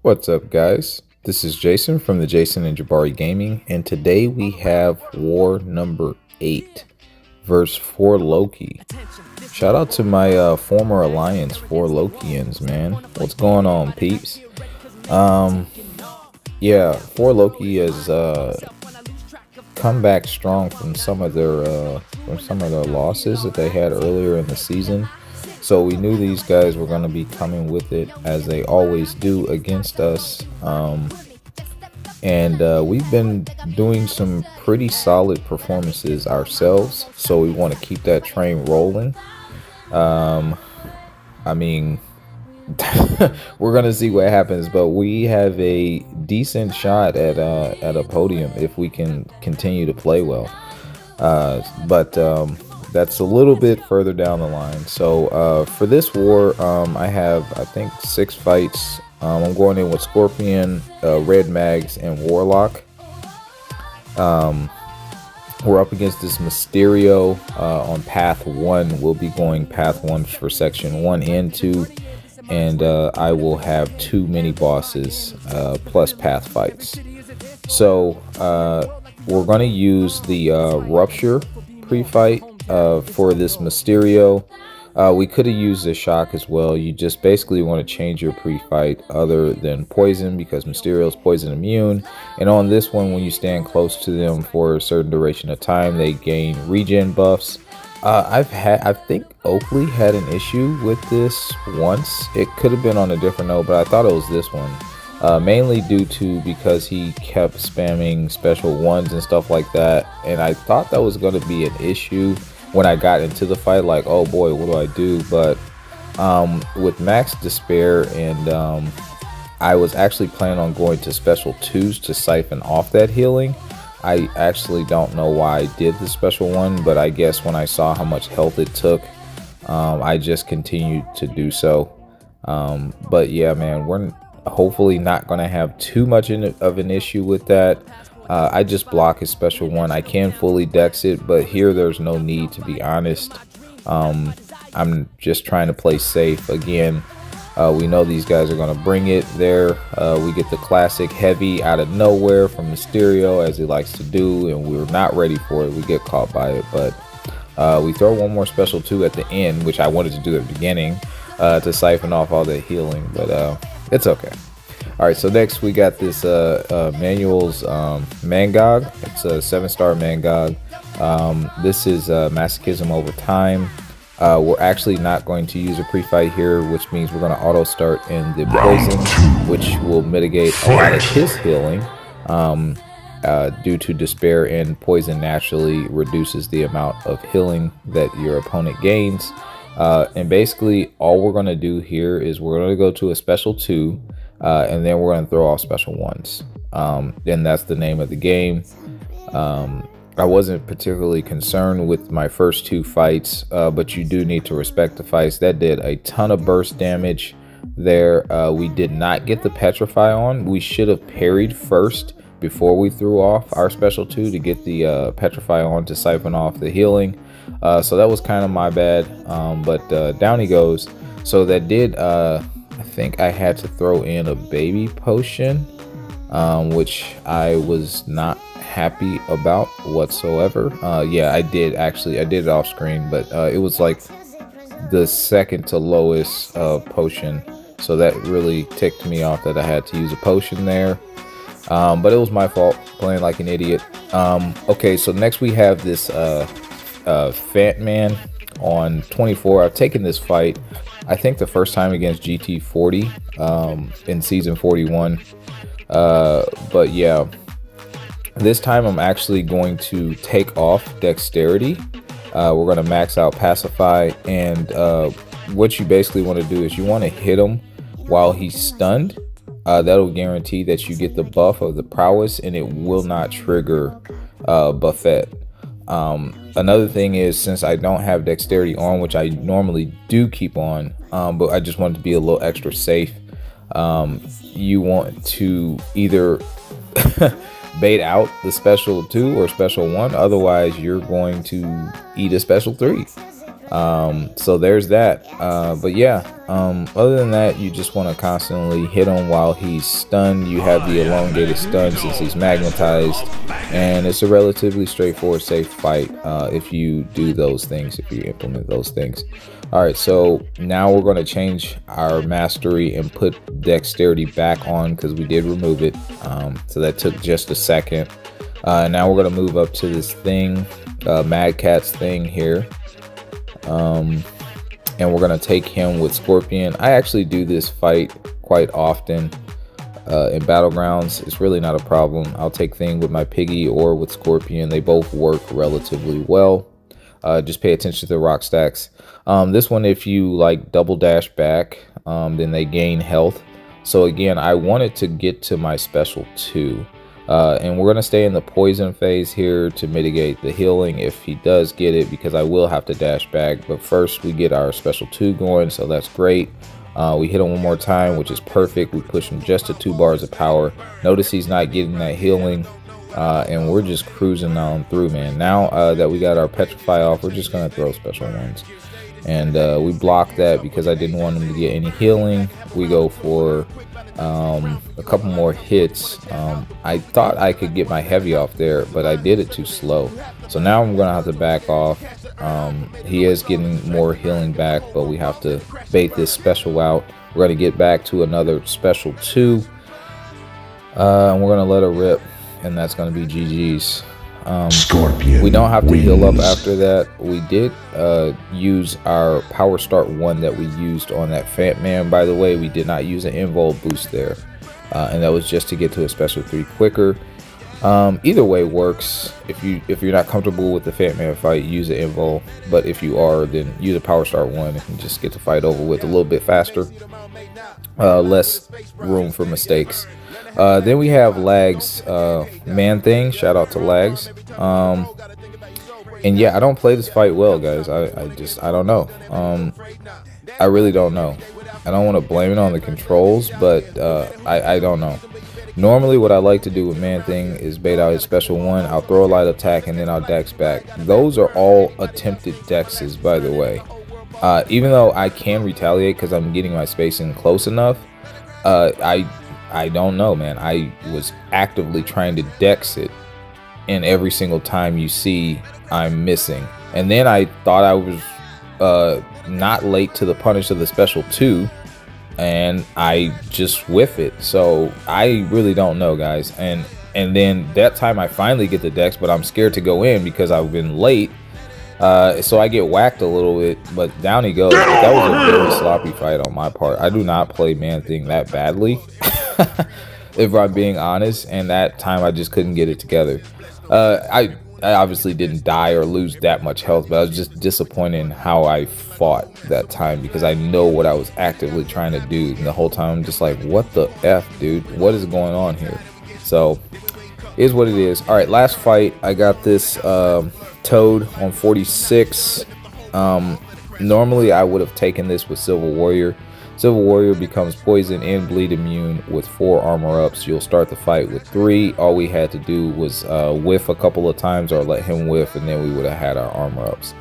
What's up, guys? This is Jason from the Jason&Jabari Gaming, and today we have War number 8 verse 4 Loki. Shout out to my former alliance, 4 Lokians, man. What's going on, peeps? Yeah, 4 Loki has come back strong from some of their losses that they had earlier in the season. So we knew these guys were going to be coming with it, as they always do against us. We've been doing some pretty solid performances ourselves, so we want to keep that train rolling. I mean, we're going to see what happens, but we have a decent shot at a podium if we can continue to play well. That's a little bit further down the line. So for this war, I have, I think, 6 fights. I'm going in with Scorpion, Red Mags, and Warlock. We're up against this Mysterio on Path 1. We'll be going Path 1 for Section 1 and 2. And I will have 2 mini bosses plus Path fights. So we're going to use the Rupture pre-fight for this Mysterio. We could have used the Shock as well. You just basically want to change your pre-fight other than Poison, because Mysterio's poison immune. And on this one, when you stand close to them for a certain duration of time, they gain regen buffs. I think Oakley had an issue with this once. It could have been on a different note, but I thought it was this one. Mainly due to because he kept spamming special ones and stuff like that. And I thought that was going to be an issue when I got into the fight, like, oh boy, what do I do? But with Max Despair, and I was actually planning on going to special 2s to siphon off that healing. I actually don't know why I did the special one, but I guess when I saw how much health it took, I just continued to do so. But yeah, man, we're hopefully not going to have too much of an issue with that. I just block his special one. I can fully dex it, but here there's no need, to be honest. I'm just trying to play safe. Again, we know these guys are going to bring it there. We get the classic heavy out of nowhere from Mysterio, as he likes to do, and we're not ready for it. We get caught by it, but we throw one more special 2 at the end, which I wanted to do at the beginning to siphon off all the healing, but it's okay. Alright, so next we got this Manual's Mangog. It's a 7-star Mangog. This is Masochism over time. We're actually not going to use a pre-fight here, which means we're going to auto start in the Poison, which will mitigate a lot of his healing due to Despair, and Poison naturally reduces the amount of healing that your opponent gains. And basically all we're going to do here is we're going to go to a special 2, and then we're going to throw off special 1s. And that's the name of the game. I wasn't particularly concerned with my first 2 fights, but you do need to respect the fights. That did a ton of burst damage there. We did not get the Petrify on. We should have parried first before we threw off our special 2 to get the Petrify on to siphon off the healing. So that was kind of my bad, but down he goes. So that did, I think I had to throw in a baby potion, which I was not happy about whatsoever. Yeah, I did it off screen, but it was like the second to lowest potion, so that really ticked me off that I had to use a potion there. But it was my fault, playing like an idiot. Okay, so next we have this Fat Man on 24. I've taken this fight, I think, the first time against GT40 in season 41. But yeah, this time I'm actually going to take off Dexterity. We're going to max out Pacify, and what you basically want to do is you want to hit him while he's stunned. That'll guarantee that you get the buff of the prowess, and it will not trigger Buffet. Another thing is, since I don't have Dexterity on, which I normally do keep on, but I just wanted to be a little extra safe, you want to either bait out the special 2 or special 1, otherwise you're going to eat a special 3. So there's that. But yeah, other than that, you just want to constantly hit him while he's stunned. You have the elongated stun since he's magnetized, and it's a relatively straightforward, safe fight if you do those things, if you implement those things. All right, so now we're going to change our mastery and put dexterity back on because we did remove it. So that took just a second. Now we're going to move up to this thing, Mad Cat's thing here. And we're going to take him with Scorpion. I actually do this fight quite often in Battlegrounds. It's really not a problem. I'll take Thing with my Piggy or with Scorpion. They both work relatively well. Just pay attention to the rock stacks. This one, if you like double dash back, then they gain health. So again, I wanted to get to my special 2. And we're going to stay in the poison phase here to mitigate the healing if he does get it, because I will have to dash back. But first we get our special 2 going, so that's great. We hit him one more time, which is perfect. We push him just to 2 bars of power. Notice he's not getting that healing. And we're just cruising on through, man. Now that we got our Petrify off, we're just going to throw special ones. And we block that because I didn't want him to get any healing. We go for a couple more hits. I thought I could get my heavy off there, but I did it too slow. So now I'm going to have to back off. He is getting more healing back, but we have to bait this special out. We're going to get back to another special 2. And we're going to let her rip. And that's going to be GG's. Scorpion we don't have to wins. heal up after that. We did use our Power Start 1 that we used on that Fat Man. By the way, we did not use an invul boost there. And that was just to get to a special 3 quicker. Either way works. If you're not comfortable with the Fat Man fight, use an invul. But if you are, then use a Power Start 1 and just get the fight over with a little bit faster. Less room for mistakes. Then we have Lags Man Thing. Shout out to Lags. And yeah, I don't play this fight well, guys. I don't know. I really don't know. I don't want to blame it on the controls, but I don't know. Normally what I like to do with Man Thing is bait out his special 1. I'll throw a light attack and then I'll dex back. Those are all attempted dexes, by the way. Even though I can retaliate because I'm getting my spacing close enough, I don't know, man. I was actively trying to dex it, and every single time you see I'm missing. And then I thought I was not late to the punish of the special 2, and I just whiff it. So I really don't know, guys. And then that time I finally get the dex, but I'm scared to go in because I've been late. So I get whacked a little bit, but down he goes. That was a very sloppy fight on my part. I do not play Man Thing that badly, if I'm being honest, and that time I just couldn't get it together. I obviously didn't die or lose that much health, but I was just disappointed in how I fought that time because I know what I was actively trying to do, and the whole time I'm just like, what the F, dude? What is going on here? So, is what it is. All right, last fight, I got this Toad on 46. Normally I would have taken this with Silver Warrior. Silver Warrior becomes poison and bleed immune with 4 armor ups. You'll start the fight with 3. All we had to do was whiff a couple of times or let him whiff, and then we would have had our armor ups.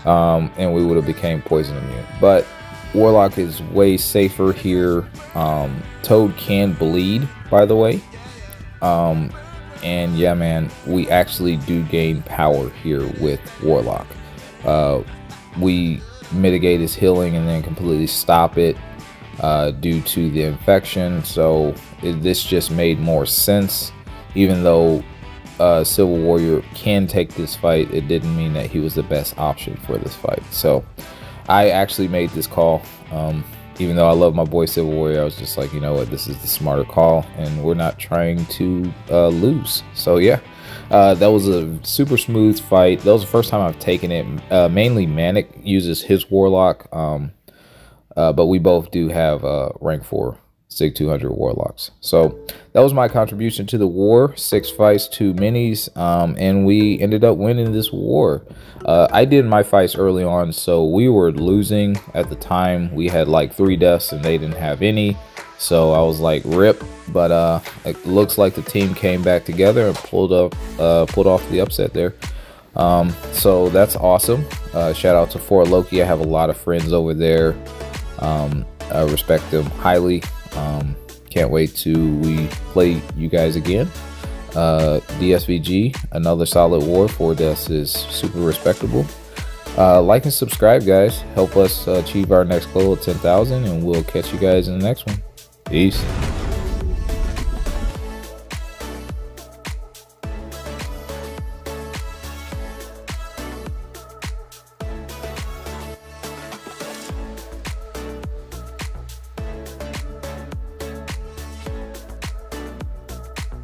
And we would have became poison immune. But Warlock is way safer here. Toad can bleed, by the way. And yeah, man, we actually do gain power here with Warlock. We mitigate his healing and then completely stop it due to the infection. So this just made more sense. Even though Silver Warrior can take this fight, it didn't mean that he was the best option for this fight. So I actually made this call. Even though I love my boy Silver Warrior, I was just like, you know what, this is the smarter call, and we're not trying to lose. So yeah, that was a super smooth fight. That was the first time I've taken it. Mainly Manic uses his Warlock, but we both do have rank 4 Sig 200 Warlocks. So that was my contribution to the war. 6 fights, 2 minis, and we ended up winning this war. I did my fights early on, so we were losing at the time. We had like 3 deaths and they didn't have any, so I was like, rip. But it looks like the team came back together and pulled off the upset there. So that's awesome. Shout out to Fort Loki. I have a lot of friends over there. I respect them highly. Can't wait to we play you guys again. DSVG, another solid war. 4 deaths is super respectable. Like and subscribe, guys. Help us achieve our next goal of 10,000, and we'll catch you guys in the next one. Peace.